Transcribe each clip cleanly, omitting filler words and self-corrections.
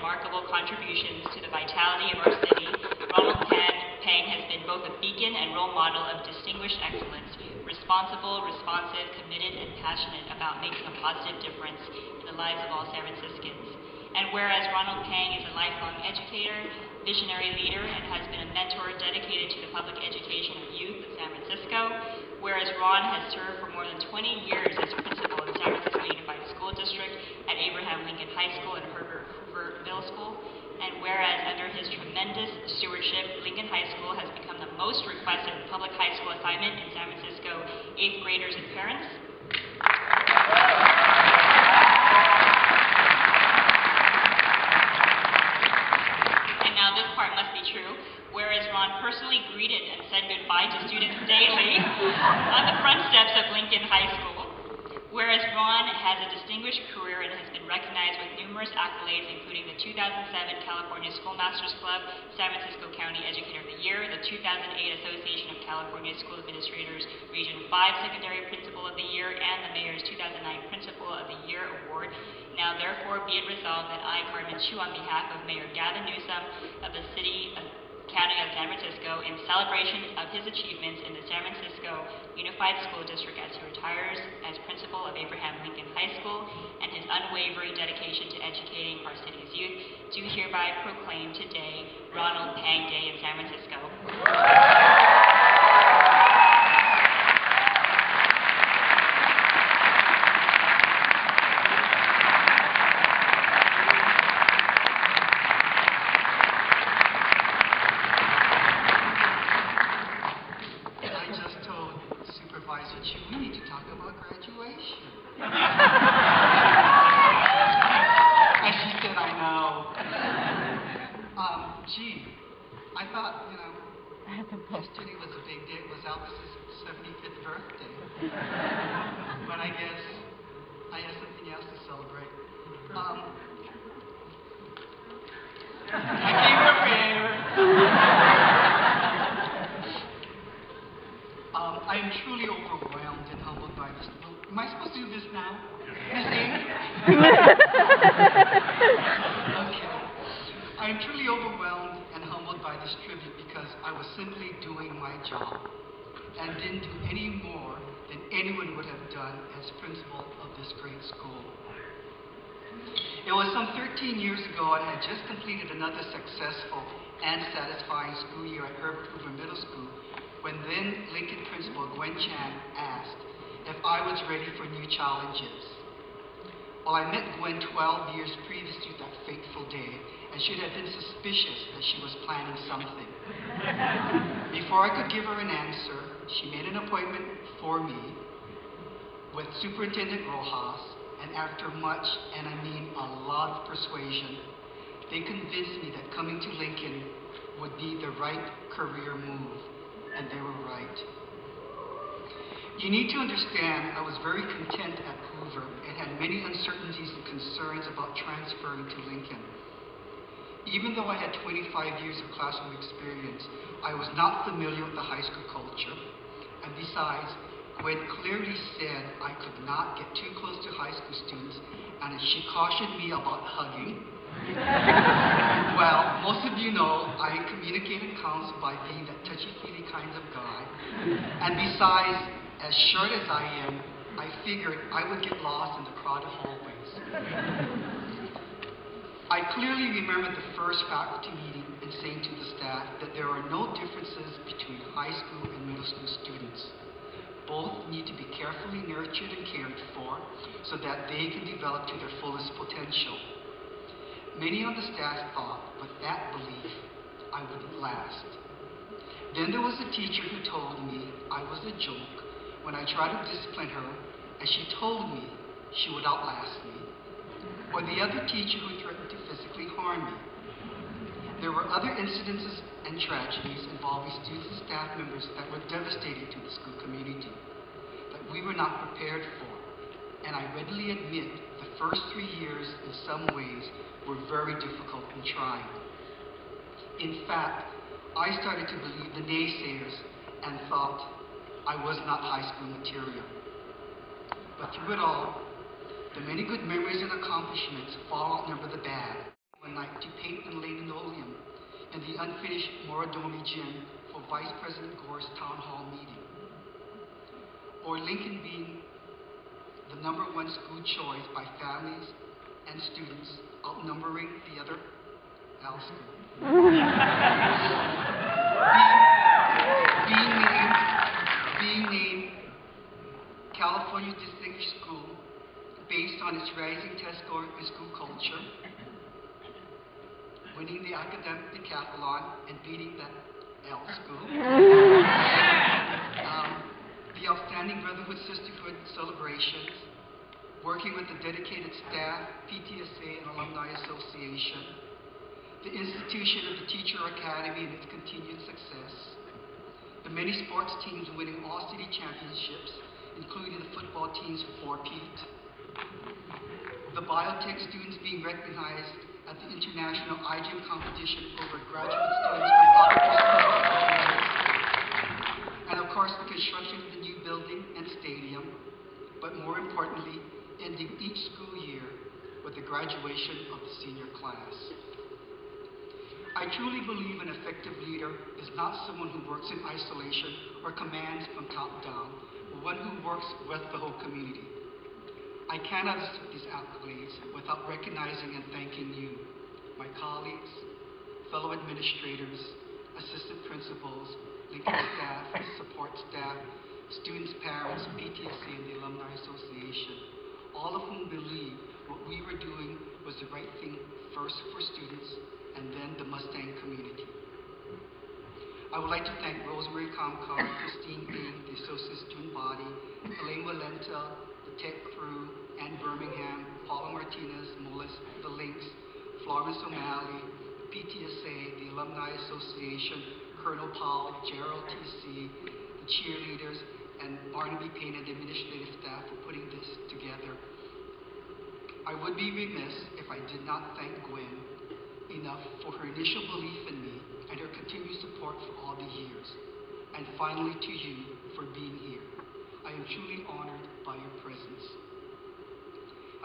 remarkable contributions to the vitality of our city, Ronald Pang has been both a beacon and role model of distinguished excellence, responsible, responsive, committed, and passionate about making a positive difference in the lives of all San Franciscans. And whereas Ronald Pang is a lifelong educator, visionary leader, and has been a mentor dedicated to the public education of youth of San Francisco, whereas Ron has served for more than 20 years as principal of the San Francisco Unified School District at Abraham Lincoln High School and Herbert Hoover Middle School, and whereas under his tremendous stewardship, Lincoln High School has become the most requested public high school assignment in San Francisco 8th graders and parents. And now this part must be true. Whereas Ron personally greeted and said goodbye to students daily on the front steps of Lincoln High School. Whereas Ron has a distinguished career and has been recognized with numerous accolades, including the 2007 California Schoolmasters Club San Francisco County Educator of the Year, the 2008 Association of California School Administrators Region 5 Secondary Principal of the Year, and the Mayor's 2009 Principal of the Year Award. Now therefore be it resolved that I, Carmen Chu, on behalf of Mayor Gavin Newsom of the County of San Francisco, in celebration of his achievements in the San Francisco Unified School District as he retires as principal of Abraham Lincoln High School and his unwavering dedication to educating our city's youth, do hereby proclaim today Ronald Pang Day in San Francisco. We need to talk about graduation. As she said, I know. Gee, I thought, yesterday was a big day. It was Elvis's 75th birthday. But I guess I have something else to celebrate. I came prepared. I am truly overwhelmed and humbled by this. Am I supposed to do this now? Okay. I am truly overwhelmed and humbled by this tribute because I was simply doing my job and didn't do any more than anyone would have done as principal of this great school. It was some 13 years ago, and I had just completed another successful and satisfying school year at Herbert Hoover Middle School, when then Lincoln Principal Gwen Chan asked if I was ready for new challenges. Well, I met Gwen 12 years previous to that fateful day, and should have been suspicious that she was planning something. Before I could give her an answer, she made an appointment for me with Superintendent Rojas, and after much, and I mean a lot of persuasion, they convinced me that coming to Lincoln would be the right career move. And they were right. You need to understand, I was very content at Hoover and had many uncertainties and concerns about transferring to Lincoln. Even though I had 25 years of classroom experience, I was not familiar with the high school culture. And besides, Gwen clearly said I could not get too close to high school students, and she cautioned me about hugging. Well, most of you know I communicate and counsel by being that touchy-feely kind of guy. And besides, as short as I am, I figured I would get lost in the crowded hallways. I clearly remember the first faculty meeting and saying to the staff that there are no differences between high school and middle school students. Both need to be carefully nurtured and cared for so that they can develop to their fullest potential. Many on the staff thought, with that belief, I wouldn't last. Then there was a teacher who told me I was a joke when I tried to discipline her, and she told me she would outlast me. Or the other teacher who threatened to physically harm me. There were other incidences and tragedies involving students and staff members that were devastating to the school community, that we were not prepared for. And I readily admit the first 3 years, in some ways, were very difficult and trying. In fact, I started to believe the naysayers and thought I was not high school material. But through it all, the many good memories and accomplishments far outnumber the bad. One night to paint the linoleum in the unfinished Morodomi gym for Vice President Gore's town hall meeting. Or Lincoln being the #1 school choice by families and students, outnumbering the other Al school. being named California Distinguished School based on its rising test score and school culture, winning the academic decathlon and beating that L school, the outstanding brotherhood sisterhood celebrations, working with the dedicated staff, PTSA and Alumni Association, the institution of the Teacher Academy and its continued success, the many sports teams winning all city championships, including the football team's four-peat, the biotech students being recognized at the International iGym competition over graduate students from other disciplines, and of course the construction of the new building and stadium, but more importantly, ending each school year with the graduation of the senior class. I truly believe an effective leader is not someone who works in isolation or commands from top down, but one who works with the whole community. I cannot accept these accolades without recognizing and thanking you, my colleagues, fellow administrators, assistant principals, Lincoln staff, support staff, students, parents, PTSA, and the Alumni Association, all of whom believed what we were doing was the right thing first for students and then the Mustang community. I would like to thank Rosemary Comcar, Christine Bing, the Associate Student Body, Elaine Valenta, the Tech Crew, Ann Birmingham, Paula Martinez, Mullis, the Links, Florence O'Malley, the PTSA, the Alumni Association, Colonel Powell, Gerald TC, the cheerleaders, and Barnaby Payne and the administrative staff for putting this together. I would be remiss if I did not thank Gwen enough for her initial belief in me and her continued support for all the years. And finally to you for being here. I am truly honored by your presence.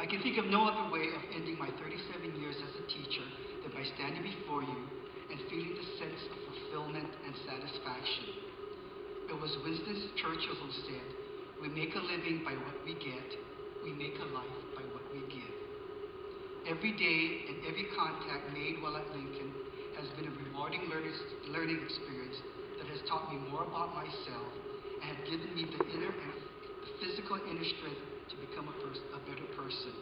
I can think of no other way of ending my 37 years as a teacher than by standing before you and feeling the sense of fulfillment and satisfaction. It was Winston Churchill who said, "We make a living by what we get, we make a life by what we give." Every day and every contact made while at Lincoln has been a rewarding learning experience that has taught me more about myself and have given me the inner and the physical inner strength to become a better person.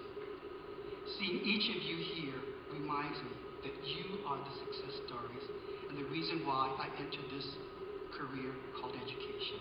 Seeing each of you here reminds me that you are the success stories and the reason why I entered this career called education.